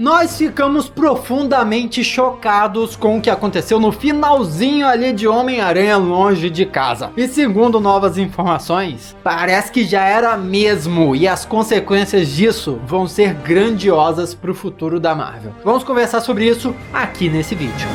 Nós ficamos profundamente chocados com o que aconteceu no finalzinho ali de Homem-Aranha Longe de Casa. E segundo novas informações, parece que já era mesmo, e as consequências disso vão ser grandiosas para o futuro da Marvel. Vamos conversar sobre isso aqui nesse vídeo.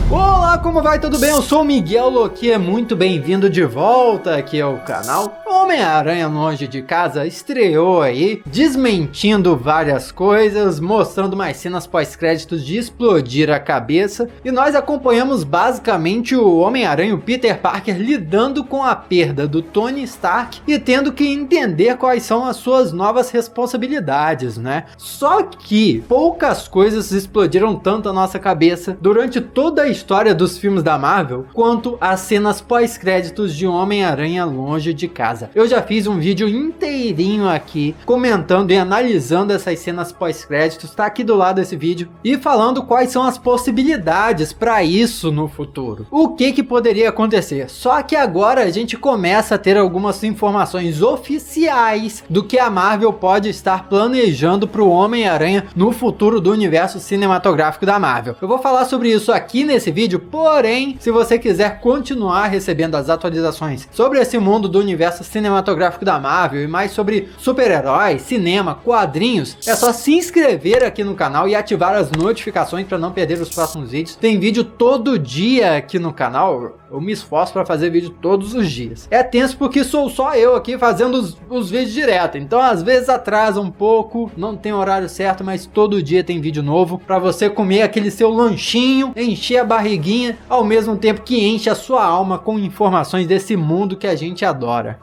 Olá, como vai? Tudo bem? Eu sou o Miguel Loquia, muito bem-vindo de volta aqui ao canal. Homem-Aranha Longe de Casa estreou aí, desmentindo várias coisas, mostrando mais cenas pós-créditos de explodir a cabeça, e nós acompanhamos basicamente o Homem-Aranha, o Peter Parker, lidando com a perda do Tony Stark e tendo que entender quais são as suas novas responsabilidades, né? Só que poucas coisas explodiram tanto a nossa cabeça durante toda a história dos filmes da Marvel quanto as cenas pós-créditos de Homem-Aranha Longe de Casa. Eu já fiz um vídeo inteirinho aqui comentando e analisando essas cenas pós-créditos, tá aqui do lado desse vídeo, e falando quais são as possibilidades para isso no futuro. O que poderia acontecer? Só que agora a gente começa a ter algumas informações oficiais do que a Marvel pode estar planejando para o Homem-Aranha no futuro do universo cinematográfico da Marvel. Eu vou falar sobre isso aqui nesse vídeo, porém, se você quiser continuar recebendo as atualizações sobre esse mundo do universo cinematográfico da Marvel e mais sobre super-heróis, cinema, quadrinhos, é só se inscrever aqui no canal e ativar as notificações para não perder os próximos vídeos. Tem vídeo todo dia aqui no canal, eu me esforço para fazer vídeo todos os dias. É tenso porque sou só eu aqui fazendo os vídeos direto, então às vezes atrasa um pouco, não tem horário certo, mas todo dia tem vídeo novo para você comer aquele seu lanchinho, encher a barriguinha, ao mesmo tempo que enche a sua alma com informações desse mundo que a gente adora.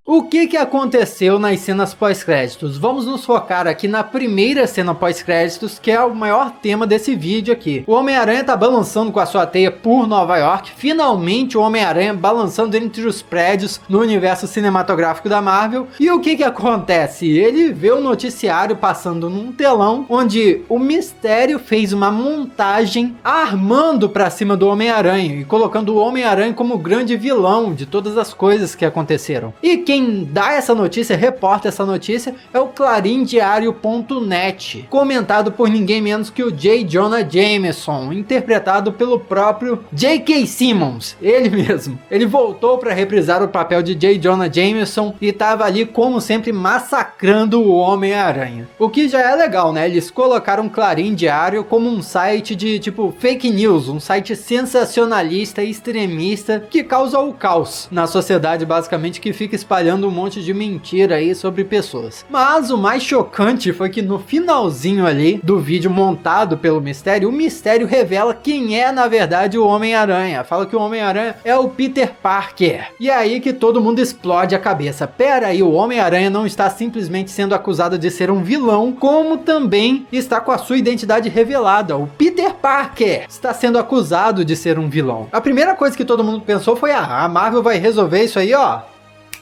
O que aconteceu nas cenas pós-créditos? Vamos nos focar aqui na primeira cena pós-créditos, que é o maior tema desse vídeo aqui. O Homem-Aranha tá balançando com a sua teia por Nova York, finalmente o Homem-Aranha balançando entre os prédios no universo cinematográfico da Marvel. E o que acontece? Ele vê o noticiário passando num telão, onde o Mistério fez uma montagem armando pra cima do Homem-Aranha e colocando o Homem-Aranha como grande vilão de todas as coisas que aconteceram. E quem dá essa notícia, reporta essa notícia, é o clarindiario.net, comentado por ninguém menos que o J. Jonah Jameson, interpretado pelo próprio J.K. Simmons, ele mesmo. Ele voltou para reprisar o papel de J. Jonah Jameson e estava ali, como sempre, massacrando o Homem-Aranha. O que já é legal, né? Eles colocaram Clarim Diário como um site de, tipo, fake news, um site sensacionalista e extremista que causa o caos na sociedade, basicamente, que fica espalhando um monte de mentira aí sobre pessoas. Mas o mais chocante foi que no finalzinho ali do vídeo montado pelo Mistério, o Mistério revela quem é na verdade o Homem-Aranha. Fala que o Homem-Aranha é o Peter Parker. E é aí que todo mundo explode a cabeça. Pera aí, o Homem-Aranha não está simplesmente sendo acusado de ser um vilão, como também está com a sua identidade revelada. O Peter Parker está sendo acusado de ser um vilão. A primeira coisa que todo mundo pensou foi: a Marvel vai resolver isso aí, ó,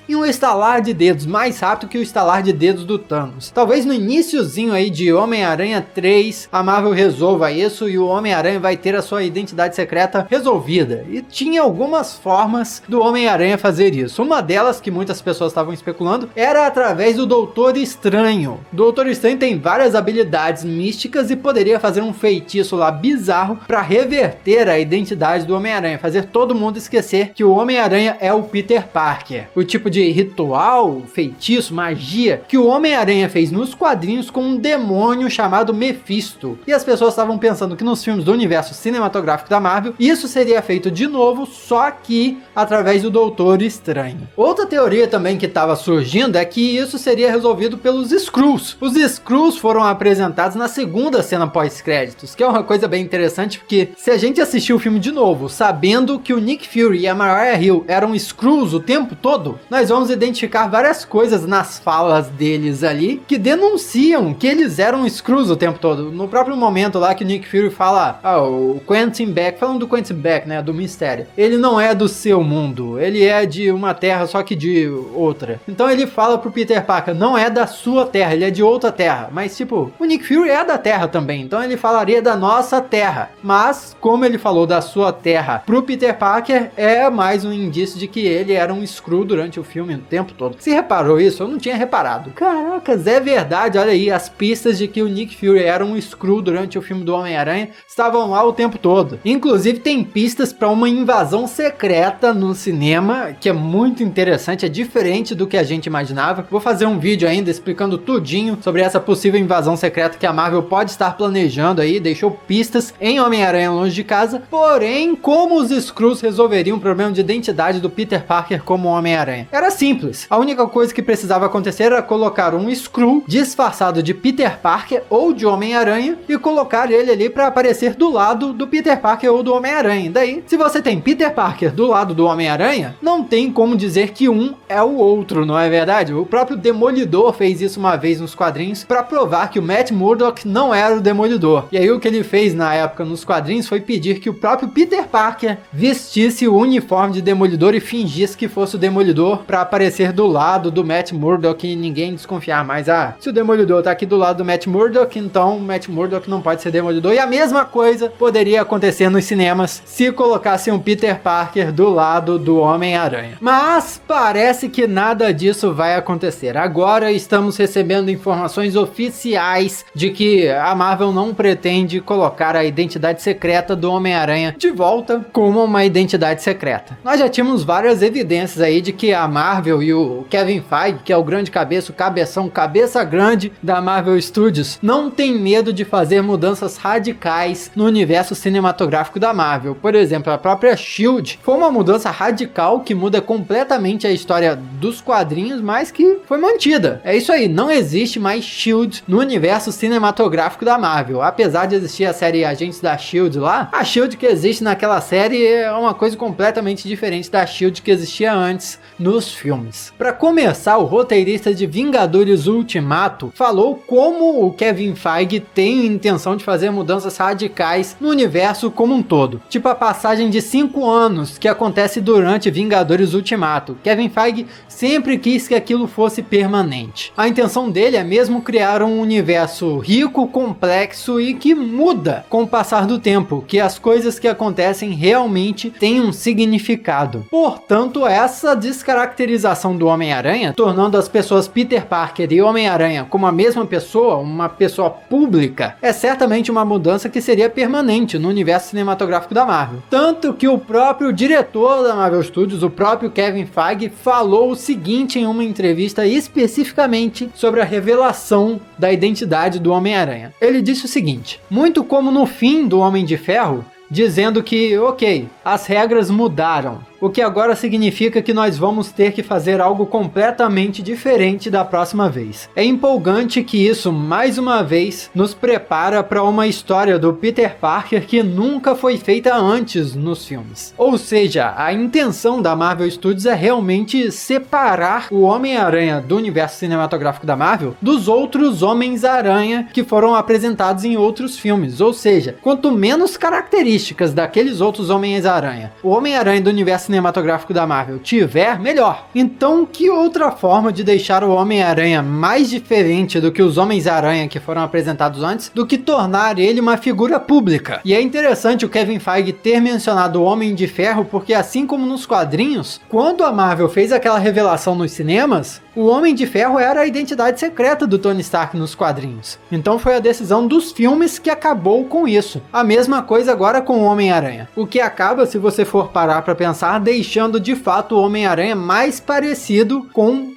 e um estalar de dedos, mais rápido que o estalar de dedos do Thanos. Talvez no iniciozinho aí de Homem-Aranha 3, a Marvel resolva isso e o Homem-Aranha vai ter a sua identidade secreta resolvida. E tinha algumas formas do Homem-Aranha fazer isso. Uma delas, que muitas pessoas estavam especulando, era através do Doutor Estranho. O Doutor Estranho tem várias habilidades místicas e poderia fazer um feitiço lá bizarro para reverter a identidade do Homem-Aranha, fazer todo mundo esquecer que o Homem-Aranha é o Peter Parker. O tipo de ritual, feitiço, magia que o Homem-Aranha fez nos quadrinhos com um demônio chamado Mephisto. E as pessoas estavam pensando que nos filmes do universo cinematográfico da Marvel isso seria feito de novo, só que através do Doutor Estranho. Outra teoria também que estava surgindo é que isso seria resolvido pelos Skrulls. Os Skrulls foram apresentados na segunda cena pós-créditos, que é uma coisa bem interessante, porque se a gente assistir o filme de novo, sabendo que o Nick Fury e a Mariah Hill eram Skrulls o tempo todo, nós nós vamos identificar várias coisas nas falas deles ali que denunciam que eles eram Skrulls o tempo todo. No próprio momento lá que o Nick Fury fala, o Quentin Beck, falando do Quentin Beck, né, do Mistério, ele não é do seu mundo, ele é de uma terra só que de outra. Então ele fala pro Peter Parker, não é da sua terra, ele é de outra terra. Mas tipo, o Nick Fury é da terra também, então ele falaria da nossa terra. Mas, como ele falou da sua terra pro Peter Parker, é mais um indício de que ele era um Skrull durante o filme filme o tempo todo. Você reparou isso? Eu não tinha reparado. Caracas, é verdade, olha aí, as pistas de que o Nick Fury era um Skrull durante o filme do Homem-Aranha estavam lá o tempo todo. Inclusive tem pistas para uma invasão secreta no cinema, que é muito interessante, é diferente do que a gente imaginava. Vou fazer um vídeo ainda explicando tudinho sobre essa possível invasão secreta que a Marvel pode estar planejando aí, deixou pistas em Homem-Aranha Longe de Casa. Porém, como os Skrulls resolveriam o problema de identidade do Peter Parker como Homem-Aranha? Era simples. A única coisa que precisava acontecer era colocar um Skrull disfarçado de Peter Parker ou de Homem-Aranha e colocar ele ali para aparecer do lado do Peter Parker ou do Homem-Aranha. Daí, se você tem Peter Parker do lado do Homem-Aranha, não tem como dizer que um é o outro, não é verdade? O próprio Demolidor fez isso uma vez nos quadrinhos para provar que o Matt Murdock não era o Demolidor. E aí o que ele fez na época nos quadrinhos foi pedir que o próprio Peter Parker vestisse o uniforme de Demolidor e fingisse que fosse o Demolidor para aparecer do lado do Matt Murdock e ninguém desconfiar mais. Ah, se o Demolidor tá aqui do lado do Matt Murdock, então o Matt Murdock não pode ser Demolidor. E a mesma coisa poderia acontecer nos cinemas se colocassem um Peter Parker do lado do Homem-Aranha. Mas parece que nada disso vai acontecer. Agora estamos recebendo informações oficiais de que a Marvel não pretende colocar a identidade secreta do Homem-Aranha de volta como uma identidade secreta. Nós já tínhamos várias evidências aí de que a Marvel e o Kevin Feige, que é o grande cabeça, o cabeção, cabeça grande da Marvel Studios, não tem medo de fazer mudanças radicais no universo cinematográfico da Marvel. Por exemplo, a própria S.H.I.E.L.D. foi uma mudança radical que muda completamente a história dos quadrinhos, mas que foi mantida. É isso aí, não existe mais S.H.I.E.L.D. no universo cinematográfico da Marvel. Apesar de existir a série Agentes da S.H.I.E.L.D. lá, a S.H.I.E.L.D. que existe naquela série é uma coisa completamente diferente da S.H.I.E.L.D. que existia antes nos filmes. Para começar, o roteirista de Vingadores Ultimato falou como o Kevin Feige tem intenção de fazer mudanças radicais no universo como um todo. Tipo a passagem de 5 anos que acontece durante Vingadores Ultimato. Kevin Feige sempre quis que aquilo fosse permanente. A intenção dele é mesmo criar um universo rico, complexo e que muda com o passar do tempo, que as coisas que acontecem realmente têm um significado. Portanto, essa descaracterização do Homem-Aranha, tornando as pessoas Peter Parker e Homem-Aranha como a mesma pessoa, uma pessoa pública, é certamente uma mudança que seria permanente no universo cinematográfico da Marvel. Tanto que o próprio diretor da Marvel Studios, o próprio Kevin Feige, falou o seguinte em uma entrevista especificamente sobre a revelação da identidade do Homem-Aranha. Ele disse o seguinte: muito como no fim do Homem de Ferro, dizendo que, ok, as regras mudaram, o que agora significa que nós vamos ter que fazer algo completamente diferente da próxima vez. É empolgante que isso, mais uma vez, nos prepara para uma história do Peter Parker que nunca foi feita antes nos filmes. Ou seja, a intenção da Marvel Studios é realmente separar o Homem-Aranha do universo cinematográfico da Marvel dos outros Homens-Aranha que foram apresentados em outros filmes. Ou seja, quanto menos características daqueles outros Homens-Aranha o Homem-Aranha do universo cinematográfico da Marvel tiver, melhor. Então, que outra forma de deixar o Homem-Aranha mais diferente do que os Homens-Aranha que foram apresentados antes, do que tornar ele uma figura pública? E é interessante o Kevin Feige ter mencionado o Homem de Ferro, porque assim como nos quadrinhos, quando a Marvel fez aquela revelação nos cinemas, o Homem de Ferro era a identidade secreta do Tony Stark nos quadrinhos. Então foi a decisão dos filmes que acabou com isso. A mesma coisa agora com o Homem-Aranha. O que acaba, se você for parar para pensar, deixando de fato o Homem-Aranha mais parecido com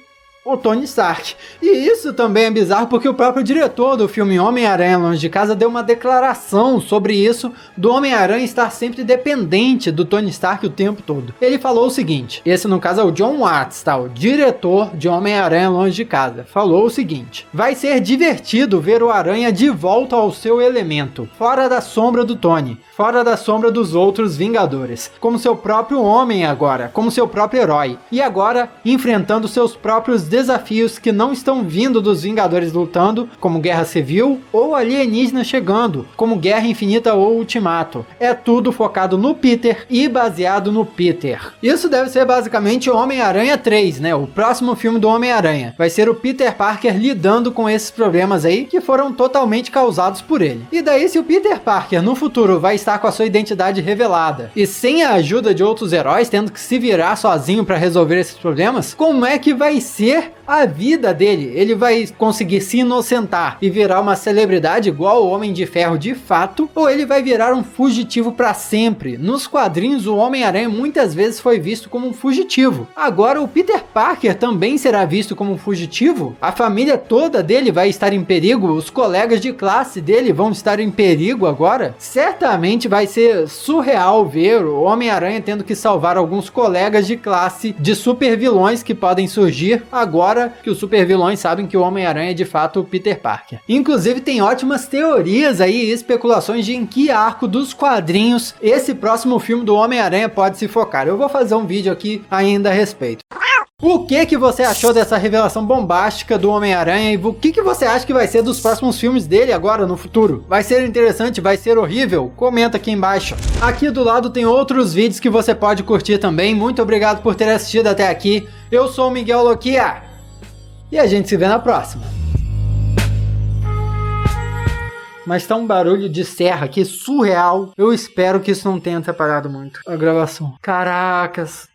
o Tony Stark. E isso também é bizarro porque o próprio diretor do filme Homem-Aranha Longe de Casa deu uma declaração sobre isso, do Homem-Aranha estar sempre dependente do Tony Stark o tempo todo. Ele falou o seguinte, esse no caso é o John Watts, tá? O diretor de Homem-Aranha Longe de Casa, falou o seguinte: vai ser divertido ver o Aranha de volta ao seu elemento, fora da sombra do Tony, fora da sombra dos outros Vingadores, como seu próprio homem agora, como seu próprio herói, e agora enfrentando seus próprios desafios que não estão vindo dos Vingadores lutando, como Guerra Civil, ou alienígenas chegando, como Guerra Infinita ou Ultimato. É tudo focado no Peter e baseado no Peter. Isso deve ser basicamente o Homem-Aranha 3, né? O próximo filme do Homem-Aranha. Vai ser o Peter Parker lidando com esses problemas aí que foram totalmente causados por ele. E daí, se o Peter Parker no futuro vai estar com a sua identidade revelada e sem a ajuda de outros heróis, tendo que se virar sozinho para resolver esses problemas, como é que vai ser a vida dele? Ele vai conseguir se inocentar e virar uma celebridade igual o Homem de Ferro de fato, ou ele vai virar um fugitivo para sempre? Nos quadrinhos, o Homem-Aranha muitas vezes foi visto como um fugitivo. Agora, o Peter Parker também será visto como um fugitivo? A família toda dele vai estar em perigo? Os colegas de classe dele vão estar em perigo agora? Certamente vai ser surreal ver o Homem-Aranha tendo que salvar alguns colegas de classe de super vilões que podem surgir agora que os super vilões sabem que o Homem-Aranha é de fato o Peter Parker. Inclusive tem ótimas teorias aí e especulações de em que arco dos quadrinhos esse próximo filme do Homem-Aranha pode se focar. Eu vou fazer um vídeo aqui ainda a respeito. O que você achou dessa revelação bombástica do Homem-Aranha e o que você acha que vai ser dos próximos filmes dele agora no futuro? Vai ser interessante? Vai ser horrível? Comenta aqui embaixo. Aqui do lado tem outros vídeos que você pode curtir também. Muito obrigado por ter assistido até aqui. Eu sou o Miguel Loquia e a gente se vê na próxima. Mas tá um barulho de serra aqui surreal. Eu espero que isso não tenha atrapalhado muito a gravação. Caracas.